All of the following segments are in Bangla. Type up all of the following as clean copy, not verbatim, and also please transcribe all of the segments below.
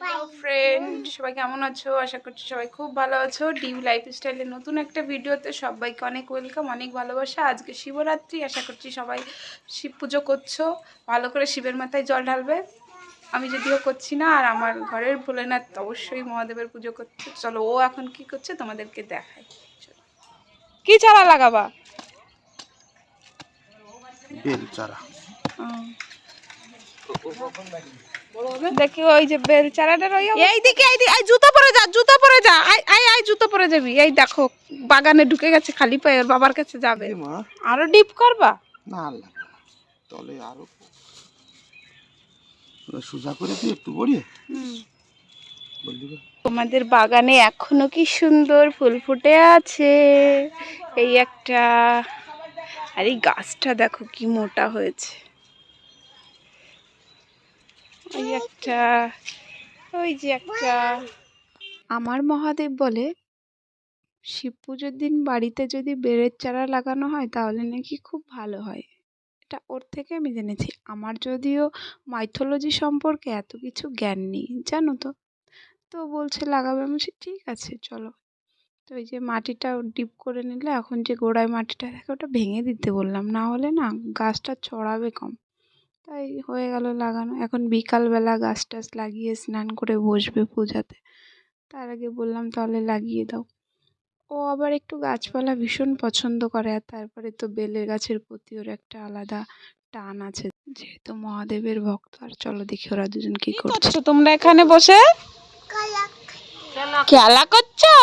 হ্যালো ফ্রেন্ড, সবাই কেমন আছো? আশা করছি সবাই খুব ভালো আছো। ডিউ লাইফস্টাইলের নতুন একটা ভিডিওতে সবাইকে অনেক ওয়েলকাম, অনেক ভালোবাসা। আজকে শিবরাত্রি, আশা করছি সবাই শিব পুজো করছো, ভালো করে শিবের মাথায় জল ঢালবে। আমি যদিও করছি না, আর আমার ঘরের ভোলেনাথ অবশ্যই মহাদেবের পুজো করছে। চলো ও এখন কি করছে তোমাদেরকে দেখাই। কি চারা লাগাবা? বেল চারা। দেখি ওই যে বেল চারাটার এইদিকে এই জুতো পরে যা, জুতো পরে যা, আই জুতো পরে যাবি। এই দেখো বাগানে ঢুকে গেছে খালি পায়ে, ওর বাবার কাছে যাবে। আরো ডিপ করবা? না লাগবে না, তলে আরো সোজা করে দিয়ে একটু গড়িয়ে তোমাদের বাগানে এখনো কি সুন্দর ফুল ফুটে আছে। এই একটা, আর এই গাছটা দেখো কি মোটা হয়েছে। ওই একটা, ওই যে একটা। আমার মহাদেব বলে শিব পুজোর দিন বাড়িতে যদি বেলের চারা লাগানো হয় তাহলে নাকি খুব ভালো হয়। এটা ওর থেকে আমি জেনেছি। আমার যদিও মাইথোলজি সম্পর্কে এত কিছু জ্ঞান নেই, জানো তো। তো বলছে লাগাবে, আমি বলছি ঠিক আছে চলো। তো এই যে মাটিটা ডিপ করে নিলে, এখন যে গোড়ায় মাটিটা থাকে ওটা ভেঙে দিতে বললাম, না হলে না গাছটা ছড়াবে কম। তাই হয়ে গেল লাগানো। এখন বিকালবেলা গাছ টাছ লাগিয়ে স্নান করে বসবে পূজাতে। তার আগে বললাম তাহলে লাগিয়ে দাও। ও আবার একটু গাছপালা ভীষণ পছন্দ করে, আর তারপরে তো বেলের গাছের প্রতি ওর একটা আলাদা টান আছে, যেহেতু মহাদেবের ভক্ত। আর চলো দেখি ওরা দুজন কি করছো তোমরা এখানে বসে। খেলা করছো?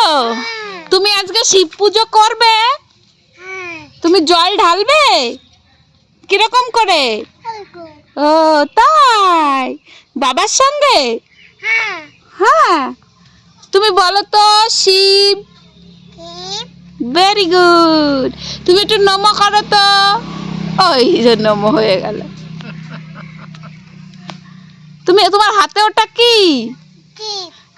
তুমি আজকে শিব পুজো করবে? তুমি জল ঢালবে? কিরকম করে? ও তাই, বাবার সঙ্গে? হ্যাঁ। তুমি বলো তো শিব। Very good. তুমি একটু নমো করো তো। ওই যে নমো হয়ে গেল। তুমি, তোমার হাতে ওটা কি?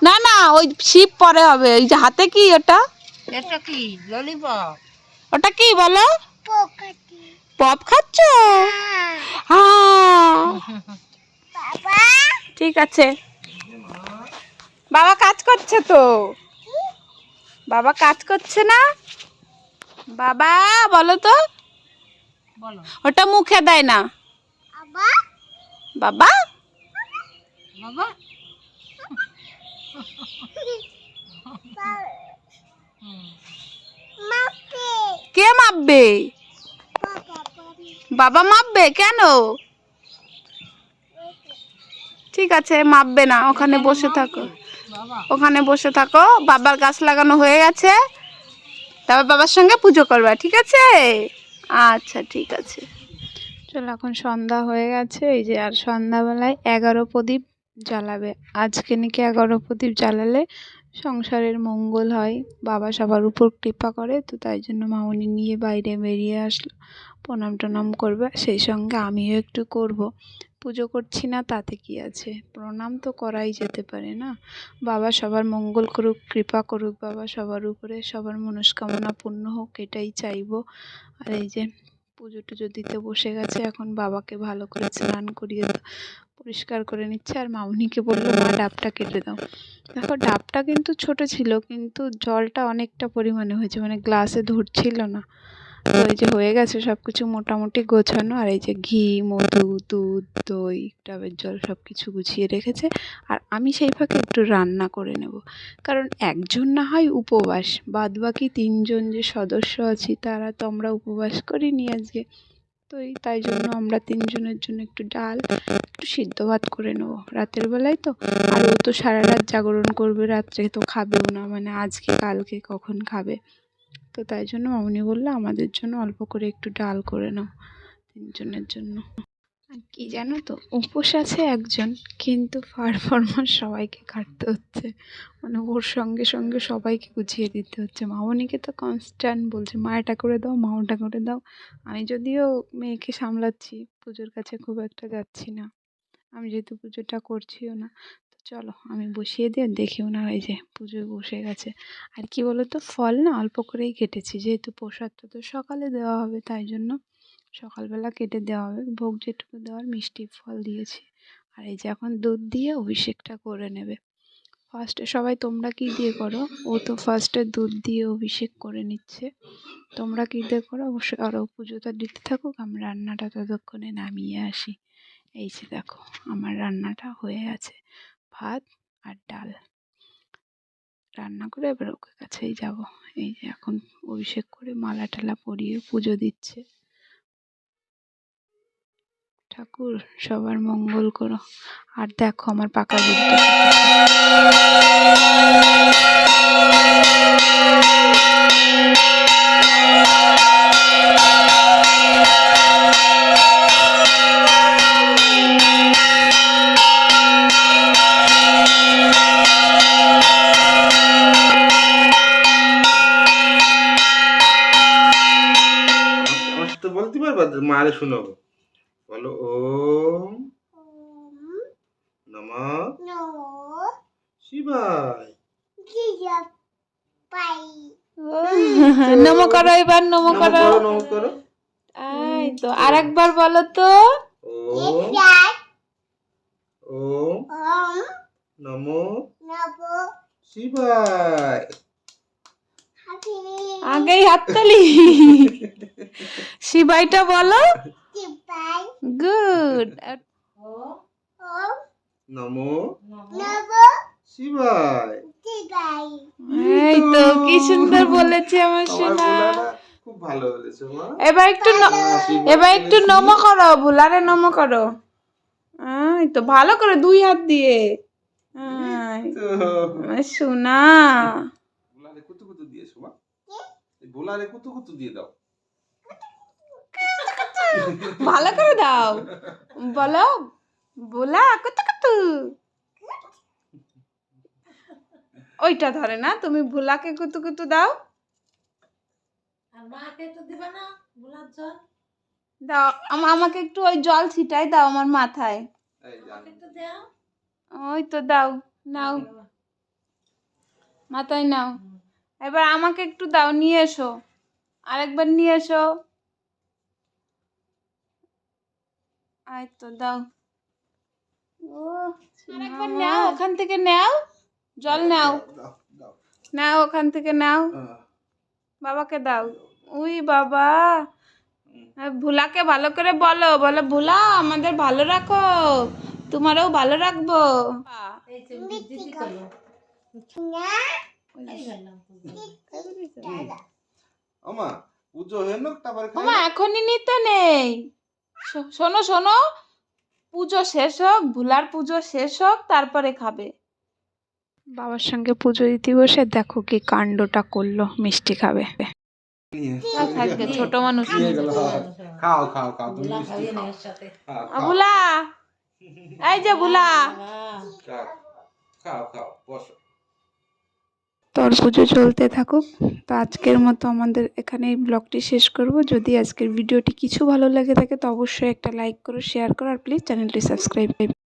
না না, ওই শিব পরে হবে। ওই যে হাতে কি ওটা? এটা কি ললিপপ? ওটা কি বলো? পপ খাচ্ছ? ঠিক আছে। বাবা কাজ করছে তো। বাবা কাজ করছে না? বাবা বলো তো। বলো ওটা মুখে দেয় না। বাবা বাবা। কে মাপবে? বাবা মাপবে কেন? ঠিক আছে মাপবে না, ওখানে বসে থাকো। ওখানে বসে থাকো। বাবার গাছ লাগানো হয়ে গেছে, তারপর বাবার সঙ্গে পুজো করবা, ঠিক আছে? আচ্ছা ঠিক আছে। চলো এখন সন্ধ্যা হয়ে গেছে। এই যে আর সন্ধ্যাবেলায় 11 প্রদীপ জ্বালাবে। আজকে নাকি 11 প্রদীপ জ্বালালে সংসারের মঙ্গল হয়, বাবা সবার উপর কৃপা করে। তো তাই জন্য মামনি নিয়ে বাইরে বেরিয়ে আসলো, প্রণাম টনাম করবে। সেই সঙ্গে আমিও একটু করব। পুজো করছি না তাতে কি আছে, প্রণাম তো করাই যেতে পারে না। বাবা সবার মঙ্গল করুক, কৃপা করুক বাবা সবার উপরে, সবার মনস্কামনা পূর্ণ হোক, এটাই চাইবো। আর এই যে পুজো টুজো দিতে বসে গেছে। এখন বাবাকে ভালো করে স্নান করিয়ে পরিষ্কার করে নিচ্ছে, আর মামনিকে বললো মা ডাবটা কেটে দাও। দেখো ডাবটা কিন্তু ছোট ছিল, কিন্তু জলটা অনেকটা পরিমাণে হয়েছে, মানে গ্লাসে ধরছিল না। তো এই যে হয়ে গেছে সব কিছু মোটামুটি গোছানো। আর এই যে ঘি, মধু, দুধ, দই, ডাবের জল সব কিছু গুছিয়ে রেখেছে। আর আমি সেই ফাঁকে একটু রান্না করে নেব, কারণ একজন না হয় উপবাস, বাদ বাকি 3 জন যে সদস্য আছি তারা তো আমরা উপবাস করিনি আজকে। তো তাই জন্য আমরা 3 জনের জন্য একটু ডাল, একটু সিদ্ধ ভাত করে নেবো রাতের বেলায়। তো আর ও তো সারা রাত জাগরণ করবে, রাত্রে তো খাবেও না, মানে আজকে কালকে কখন খাবে। তো তাই জন্য মামনি বললো আমাদের জন্য অল্প করে একটু ডাল করে নাও 3 জনের জন্য। আর কি জানো তো, উপোস আছে একজন, কিন্তু পারফরমেন্স সবাইকে কাটতে হচ্ছে, মানে ওর সঙ্গে সঙ্গে সবাইকে গুছিয়ে দিতে হচ্ছে। মামনিকে তো কনস্ট্যান্ট বলছে মা এটা করে দাও, মা ওটা করে দাও। আমি যদিও মেয়েকে সামলাচ্ছি, পুজোর কাছে খুব একটা যাচ্ছি না, আমি যেহেতু পুজোটা করছিও না। তো চলো আমি বসিয়ে দিয়ে দেখেও না, এই যে পুজোয় বসে গেছে। আর কি বলো তো, ফল না অল্প করেই কেটেছি, যেহেতু প্রসাদটা তো সকালে দেওয়া হবে, তাই জন্য সকালবেলা কেটে দেওয়া হবে। ভোগ যেটুকু দেওয়ার মিষ্টি ফল দিয়েছি, আর এই যে এখন দুধ দিয়ে অভিষেকটা করে নেবে। ফার্স্টে সবাই তোমরা কি দিয়ে করো, ও তো ফার্স্টে দুধ দিয়ে অভিষেক করে নিচ্ছে। তোমরা কি দিয়ে করো অবশ্যই, আরও পুজোটা দিতে থাকুক, আমি রান্নাটা ততক্ষণে নামিয়ে আসি। এই যে দেখো আমার রান্নাটা হয়ে আছে, ভাত আর ডাল রান্না করে এবার ওকে কাছেই যাব। এই যে এখন অভিষেক করে মালা টালা পরিয়ে পুজো দিচ্ছে। ঠাকুর সবার মঙ্গল করো। আর দেখো আমার পাকা বুড়িটা আমার সাথে বলতে পারবা? মারে শোনাবো, বলো ওম নমঃ শিবায়। নমো করো, এবার নমো করো। নমঃ করো। এই তো আরেকবার বলো তো। ওম ওম নমঃ শিবায়। আগেই হাততালি। শিবাইটা বলো। গুড। নমঃ শিবায়। এই তো কি সুন্দর বলেছে আমার আমার সোনা। ভোলাটা খুব ভালো বলেছে মা। এবার একটু এবার একটু নমো করো, ভুলারে নমো করো। এই তো ভালো করে দুই হাত দিয়ে। তো আমার সোনা ভোলারে কুতু কুতু দিয়েছো মা, এই ভোলারে কুতু কুতু দিয়ে দাও। ভালো করে দাও, বলো ভোলা কত কত। ওইটা ধরে না, তুমি ভোলাকে কুতু কুতু দাও। দাও আমাকে একটু ওই জল ছিটাই দাও আমার মাথায়। এই জান ওই তো দাও, নাও মাথায় নাও। এবার আমাকে একটু দাও, নিয়ে এসো, আরেকবার নিয়ে এসো। এই তো দাও। ও আরেকবার নাও, ওখান থেকে নাও, জল নাও, দাও দাও। নাও ওখান থেকে নাও, বাবাকে দাও। উই বাবা, ভোলাকে ভালো করে বলো, বলো ভোলা আমাদের ভালো রাখো, তোমারও ভালো রাখবো। ওমা পুজো হয়ে নোক তারপরে খাই। ওমা এখনই নিতে নেই, শোনো শোনো, পুজো শেষ হোক, ভোলার পুজো শেষ হোক তারপরে খাবে। বাবার সঙ্গে পুজো দিতে বসে দেখো কি কাণ্ডটা করলো, মিষ্টি খাবে। থাকবে ছোট মানুষ। নিয়ে গেল, খাও খাও খাও তুমি মিষ্টি খাও। খাও, খাও, ভোলা, এই যে ভোলা, খাও খাও খাও বসো। তোর পুজো চলতে থাকুক। তো আজকের মতো আমাদের এখানেই ব্লগটি শেষ করব। যদি আজকের ভিডিওটি কিছু ভালো লাগে থাকে তো অবশ্যই একটা লাইক করো, শেয়ার করো আর প্লিজ চ্যানেলটি সাবস্ক্রাইব